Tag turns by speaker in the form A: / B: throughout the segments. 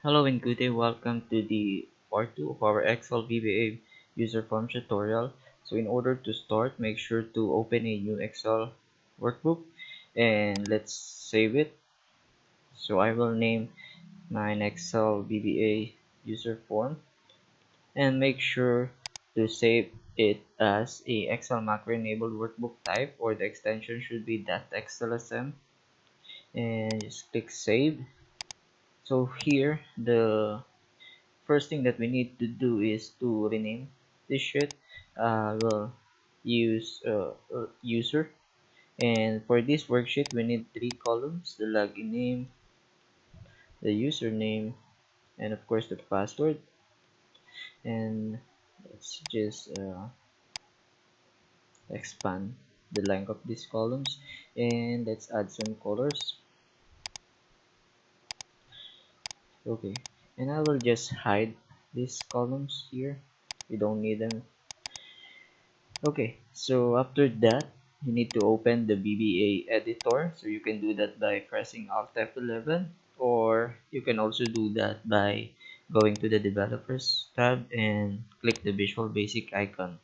A: Hello and good day. Welcome to the part 2 of our Excel VBA Userform tutorial. So in order to start, make sure to open a new Excel workbook and let's save it. So I will name mine Excel VBA Userform and make sure to save it as a Excel macro enabled workbook type, or the extension should be .xlsm, and just click save. So here the first thing that we need to do is to rename this sheet. We'll use user, and for this worksheet we need three columns: the login name, the username, and of course the password. And let's just expand the length of these columns, and let's add some colors. Okay, and I will just hide these columns here. We don't need them. Okay, so after that, you need to open the VBA editor. So you can do that by pressing Alt F11, or you can also do that by going to the Developers tab and click the Visual Basic icon.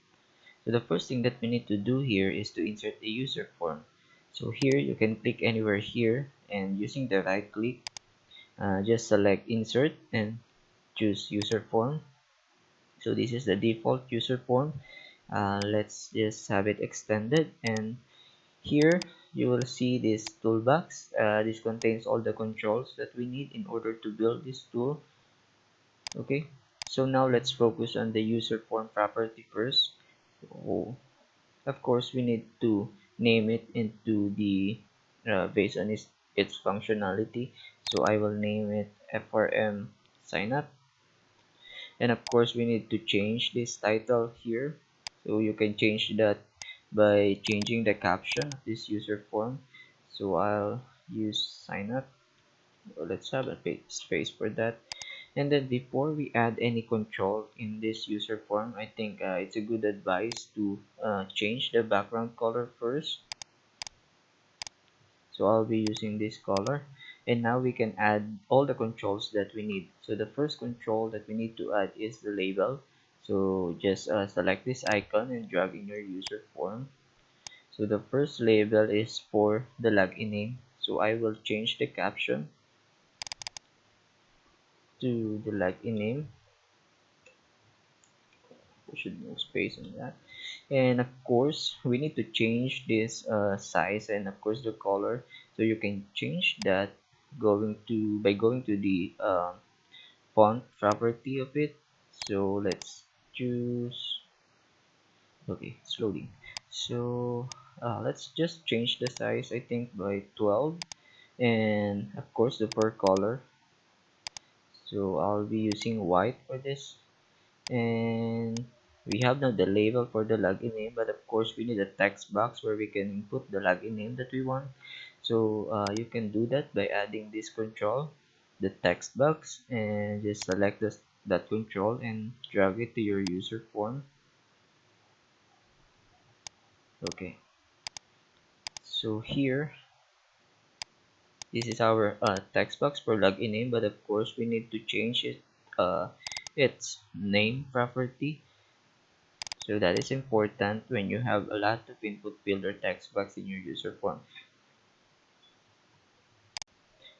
A: So the first thing that we need to do here is to insert a user form. So here you can click anywhere here, and using the right click, just select Insert and choose User Form. So this is the default user form. Let's just have it extended, and here you will see this toolbox. This contains all the controls that we need in order to build this tool. Okay, so now let's focus on the user form property first. So, of course we need to name it into the based on its functionality. So I will name it FRM sign up. And of course we need to change this title here, so you can change that by changing the caption of this user form. So I'll use sign up. Let's have a space for that. And then before we add any control in this user form, I think it's a good advice to change the background color first. So I'll be using this color, and now we can add all the controls that we need. So the first control that we need to add is the label. So just select this icon and drag in your user form. So the first label is for the login name, so I will change the caption to the login name. There should be no space on that. And of course we need to change this size and of course the color. So you can change that going to the font property of it. So let's choose, okay, slowly. So let's just change the size, I think by 12, and of course the per color. So I'll be using white for this, and we have now the label for the login name, but of course we need a text box where we can input the login name that we want. So you can do that by adding this control, the text box, and just select that control and drag it to your user form. Okay, so here this is our text box for login name, but of course we need to change its name property. So that is important when you have a lot of input field or text box in your user form.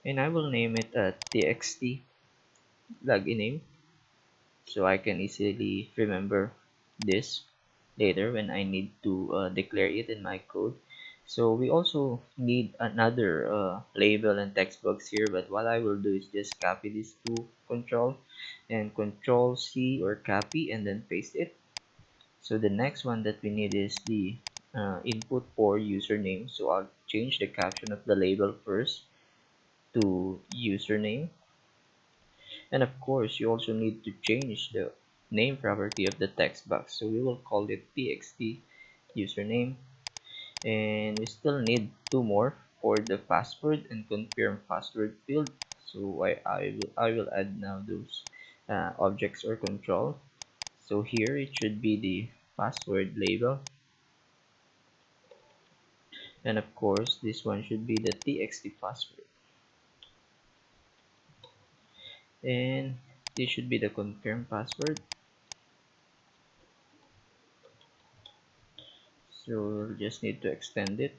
A: And I will name it a txt login name, so I can easily remember this later when I need to declare it in my code. So we also need another label and text box here, but what I will do is just copy these two control and control C or copy and then paste it. So the next one that we need is the input for username. So I'll change the caption of the label first to username. And of course, you also need to change the name property of the text box. So we will call it txt username. And we still need two more for the password and confirm password field. So I will add now those objects or control. So here it should be the password label, and of course this one should be the txt password. and this should be the confirm password. So we'll just need to extend it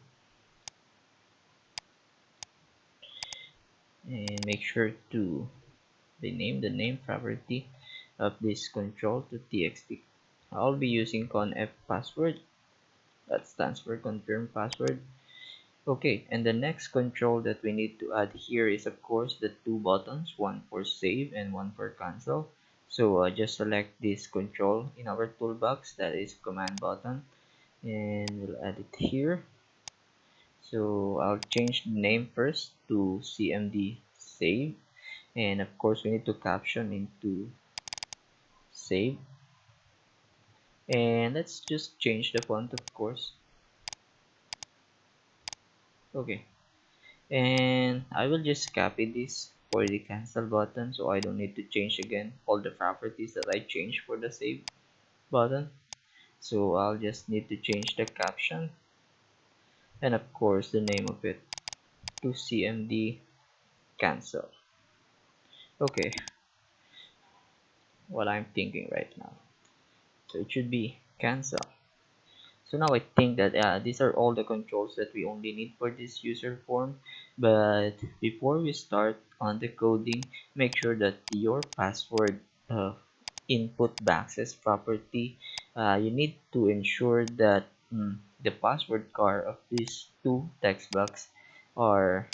A: and make sure to rename the name property of this control to txt. I'll be using conf password, that stands for confirm password. Okay, and the next control that we need to add here is of course the two buttons, one for save and one for cancel. So just select this control in our toolbox, that is command button, and we'll add it here. So I'll change the name first to cmd save, and of course we need to caption into save, and let's just change the font of course. Okay, and I will just copy this for the cancel button, so I don't need to change again all the properties that I changed for the save button. So I'll just need to change the caption and of course the name of it to cmd cancel. Okay, what I'm thinking right now, so it should be cancel. So now I think that these are all the controls that we only need for this user form. But before we start on the coding, make sure that your password input boxes property, you need to ensure that the password bar of these two text box are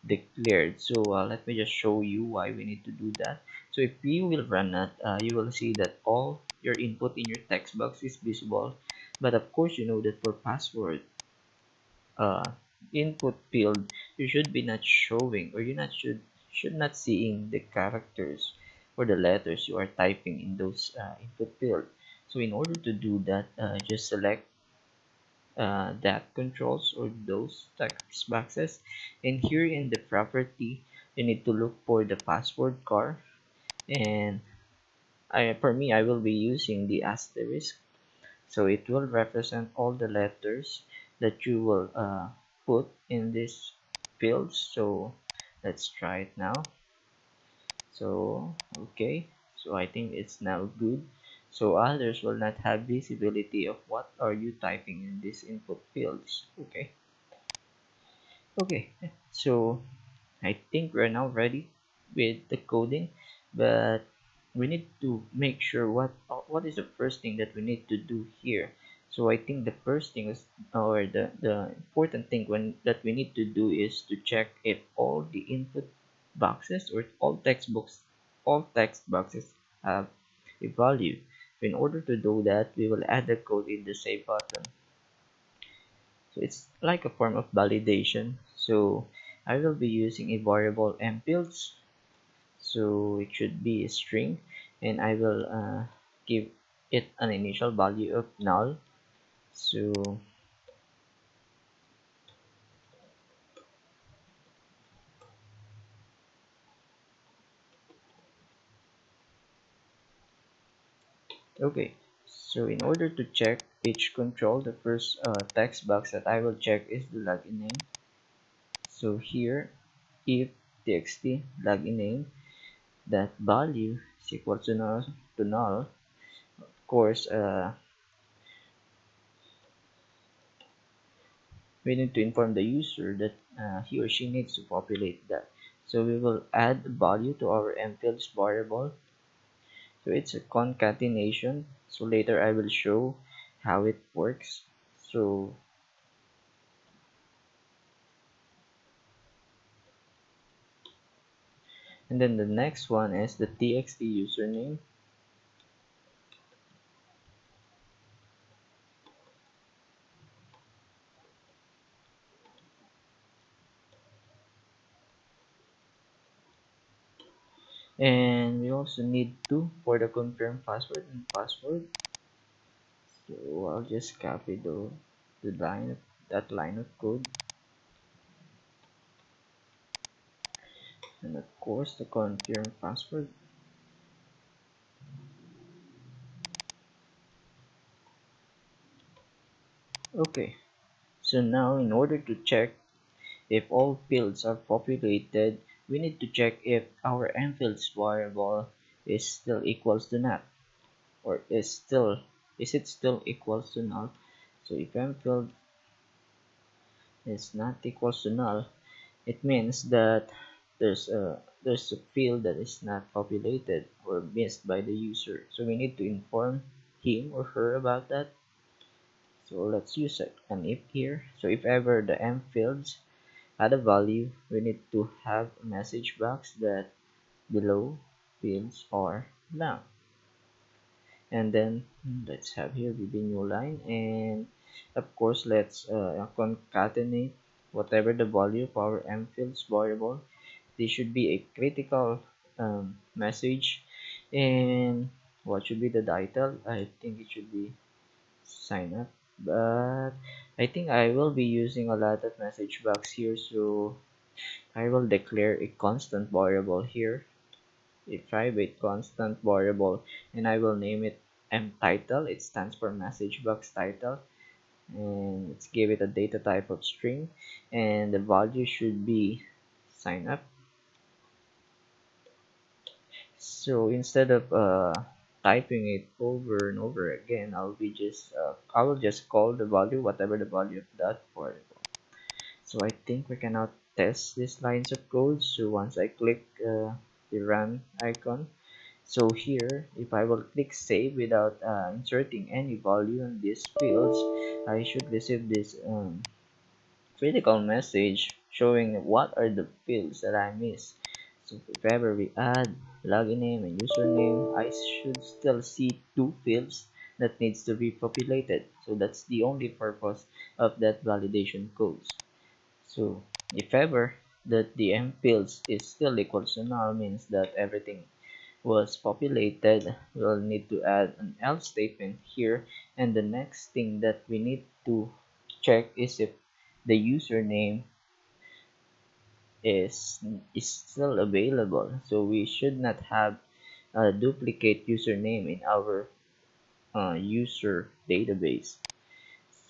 A: declared. So let me just show you why we need to do that. So if you will run it, you will see that all your input in your text box is visible, but of course you know that for password uh, input field, you should be not showing, or you not should not seeing the characters or the letters you are typing in those input field. So in order to do that, just select that controls or those text boxes, and here in the property you need to look for the password bar, and for me I will be using the asterisk, so it will represent all the letters that you will put in this field. So let's try it now. So okay, so I think it's now good, so others will not have visibility of what are you typing in these input fields. Okay, so I think we're now ready with the coding, but we need to make sure what is the first thing that we need to do here. So I think the first thing is, or the important thing that we need to do is to check if all the input boxes or all text boxes have a value. In order to do that, we will add the code in the save button. So it's like a form of validation. So I will be using a variable mfields, so it should be a string, and I will give it an initial value of null. So okay, so in order to check each control, the first text box that I will check is the login name. So here, if txt login name that value is equal to null, of course we need to inform the user that he or she needs to populate that. So we will add value to our mfields variable. So it's a concatenation. So later I will show how it works. So and then the next one is the txt username. And we also need to for the confirm password and password. So I'll just copy the line that line of code, and of course the confirm password. Okay, so now in order to check if all fields are populated, we need to check if our mfields variable is still equals to not, or is it still equals to null. So if mfield is not equals to null, it means that there's a field that is not populated or missed by the user. So we need to inform him or her about that. So let's use an if here. So if ever the m fields had a value, we need to have a message box that below fields are blank. And then let's have here VB new line, and of course let's concatenate whatever the value of our m fields variable. This should be a critical message. And what should be the title? I think it should be sign up, but I think I will be using a lot of message box here, so I will declare a constant variable here, a private constant variable, and I will name it mtitle. It stands for message box title, and let's give it a data type of string, and the value should be sign up. So instead of typing it over and over again, I will just call the value whatever the value of that variable. So I think we can now test these lines of code. So once I click the run icon, so here if I will click save without inserting any value in these fields, I should receive this critical message showing what are the fields that I missed. So if ever we add login name and username, I should still see two fields that needs to be populated. So that's the only purpose of that validation code. So if ever that the m fields is still equals to null, means that everything was populated. We'll need to add an else statement here, and the next thing that we need to check is if the username is still available. So we should not have a duplicate username in our user database.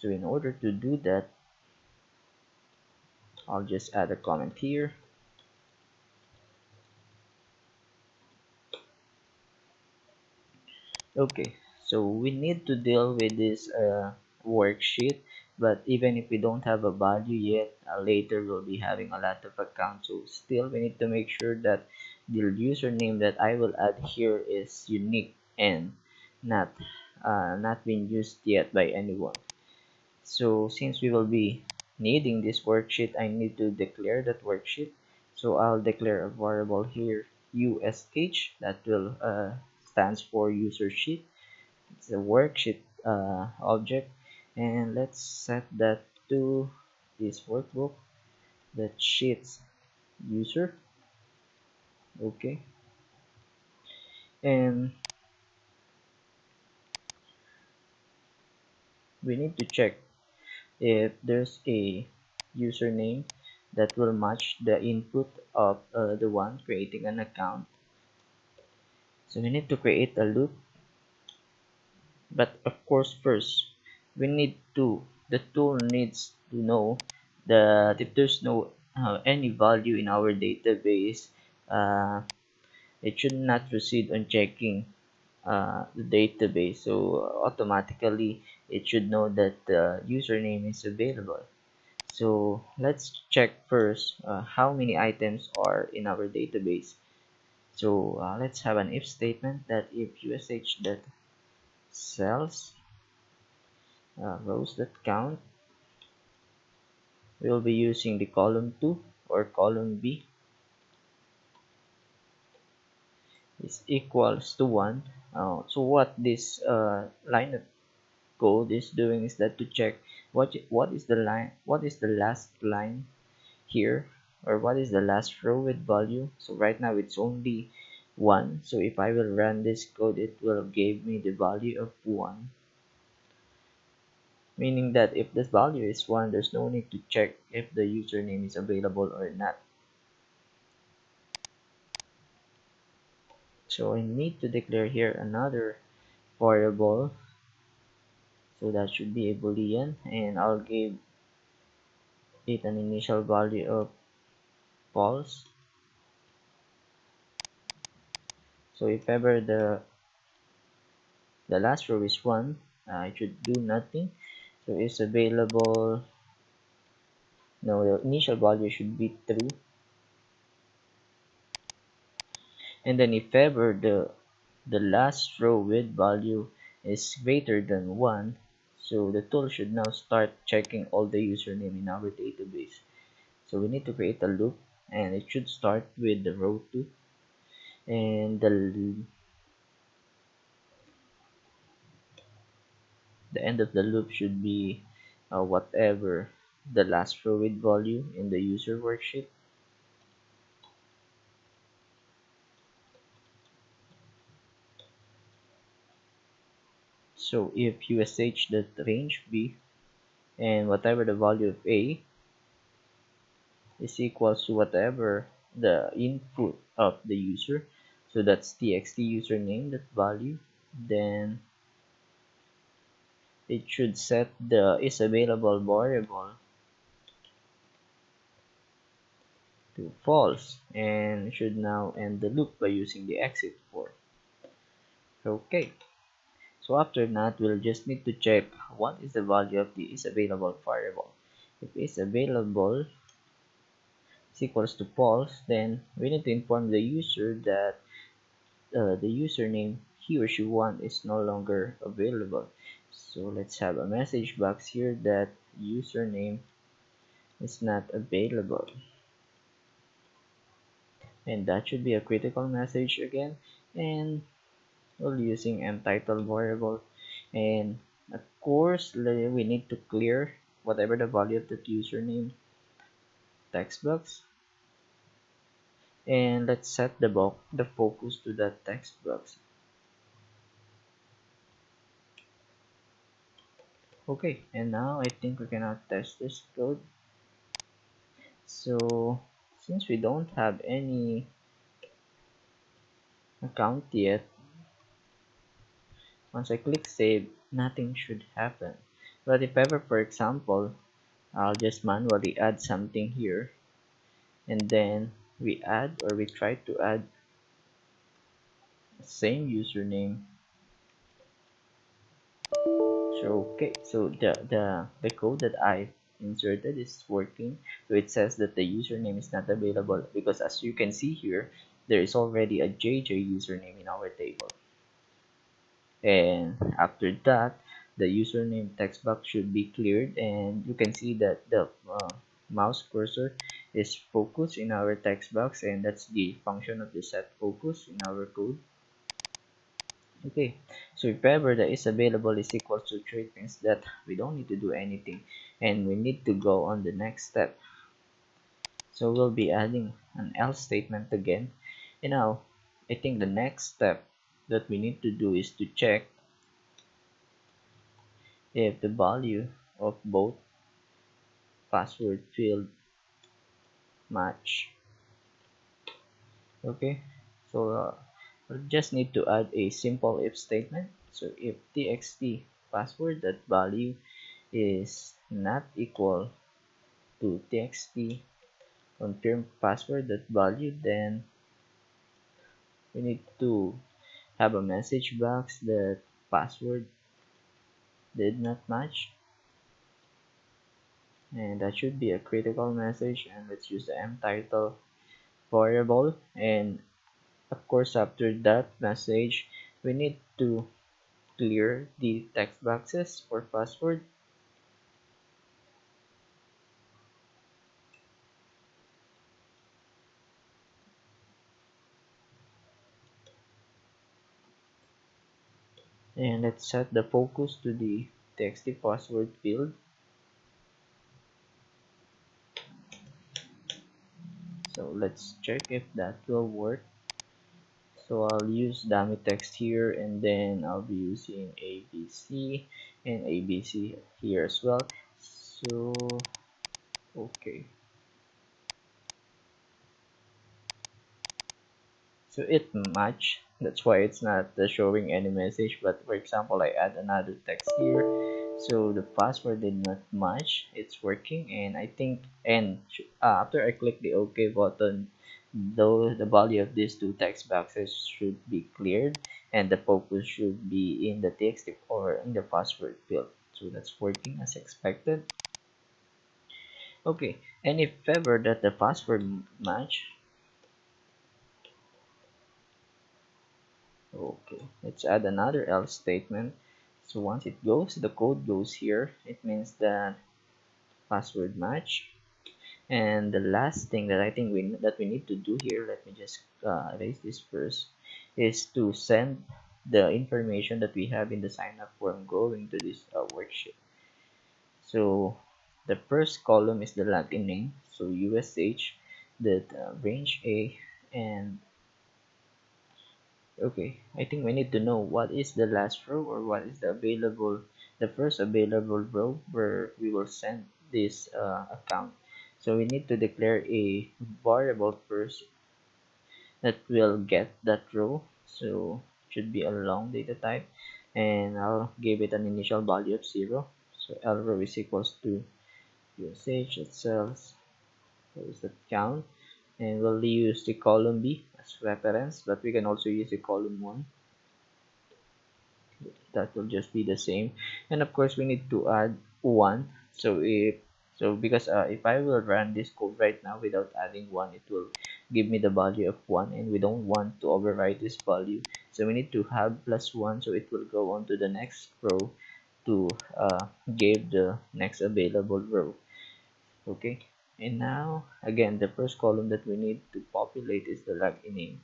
A: So in order to do that, I'll just add a comment here. Okay, so we need to deal with this worksheet, but even if we don't have a value yet, later we'll be having a lot of accounts. So still we need to make sure that the username that I will add here is unique and not not being used yet by anyone. So since we will be needing this worksheet, I need to declare that worksheet. So I'll declare a variable here, ush, that will stands for user sheet. It's a worksheet object, and let's set that to this workbook, that sheets user. Okay, and we need to check if there's a username that will match the input of the one creating an account. So we need to create a loop, but of course first we need to the tool needs to know that if there's no any value in our database, uh, it should not proceed on checking the database. So automatically it should know that the username is available. So let's check first how many items are in our database. So let's have an if statement that if ush that cells rows that count, we will be using the column 2 or column B is equals to 1. So what this line of code is doing is that to check what is the last line here, or what is the last row with value. So right now it's only 1, so if I will run this code, it will give me the value of 1, meaning that if this value is 1, there's no need to check if the username is available or not. So I need to declare here another variable, so that should be a boolean, and I'll give it an initial value of false. So if ever the last row is 1, it should do nothing. So is available, no, the initial value should be true. And then if ever the last row with value is greater than 1, so the tool should now start checking all the username in our database. So we need to create a loop, and it should start with the row 2, and the end of the loop should be whatever the last row with value in the user worksheet. So if USH that range B and whatever the value of A is equals to whatever the input of the user, so that's txt username that value, then it should set the is available variable to false and should now end the loop by using the exit for. Okay, so after that we'll just need to check what is the value of the is available variable. If is available is equals to false, then we need to inform the user that the username he or she wants is no longer available. So let's have a message box here that username is not available, and that should be a critical message again. And we're using mtitle variable, and of course we need to clear whatever the value of that username text box, and let's set the focus to that text box. Okay, and now I think we can now test this code. So since we don't have any account yet, once I click save, nothing should happen. But if ever, for example, I'll just manually add something here, and then we add or we try to add the same username. So okay, so the code that I inserted is working. So it says that the username is not available because as you can see here, there is already a JJ username in our table. And after that, the username text box should be cleared, and you can see that the mouse cursor is focused in our text box, and that's the function of the set focus in our code. Okay, so if ever the is available is equal to true, it means that we don't need to do anything and we need to go on the next step. So we'll be adding an else statement again, and now I think the next step that we need to do is to check if the value of both password field match. Okay, so we just need to add a simple if statement. So if txt password that value is not equal to txt confirm password that value, then we need to have a message box that password did not match, and that should be a critical message. And let's use the mtitle variable, and of course after that message we need to clear the text boxes for password. And let's set the focus to the txt password field. So let's check if that will work. So I'll use dummy text here, and then I'll be using ABC and ABC here as well. So okay, so it match, that's why it's not showing any message. But for example, I add another text here, so the password did not match, it's working. And I think, and after I click the OK button, though the value of these two text boxes should be cleared and the focus should be in the text or in the password field. So that's working as expected. Okay, and if ever that the password match, okay, let's add another else statement. So once it goes, the code goes here, it means that password match. And the last thing that I think we need to do here, let me just erase this first, is to send the information that we have in the sign up form going to this worksheet. So the first column is the login name, so USH, the range A, and okay, I think we need to know what is the last row or what is the first available row where we will send this account. So we need to declare a variable first that will get that row. So it should be a long data type, and I'll give it an initial value of 0. So L row is equals to USH itself, so is that count, and we'll use the column B as reference, but we can also use the column 1. That will just be the same, and of course we need to add 1. So because if I will run this code right now without adding 1, it will give me the value of 1, and we don't want to overwrite this value, so we need to have +1, so it will go on to the next row to give the next available row. Okay, and now again the first column that we need to populate is the login name,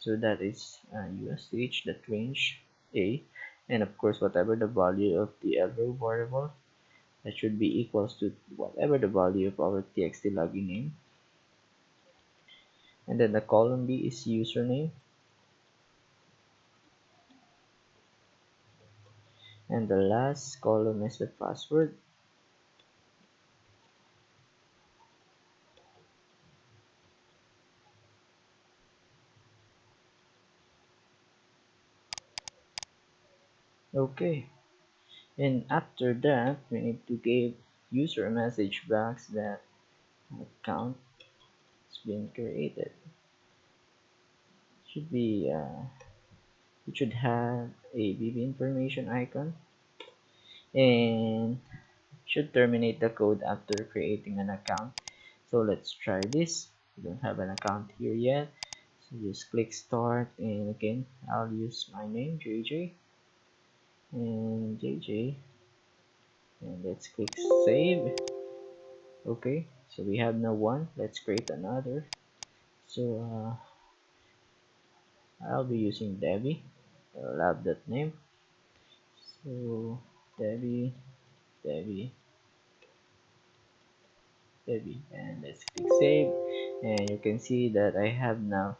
A: so that is USH, that range A, and of course whatever the value of the elbow variable, that should be equals to whatever the value of our txt login name, and then the column B is username, and the last column is the password. Okay, and after that we need to give user a message box that account has been created. Should be it should have a VB information icon and should terminate the code after creating an account. So let's try this. We don't have an account here yet, so just click start, and again I'll use my name JJ and JJ, and let's click save. Okay, so we have now one. Let's create another. So I'll be using Debbie. I love that name. So Debbie, Debbie, Debbie, and let's click save, and you can see that I have now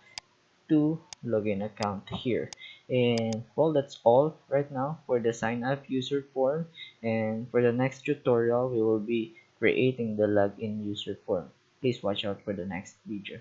A: two login account here. And well, that's all right now for the sign up user form, and for the next tutorial we will be creating the login user form. Please watch out for the next video.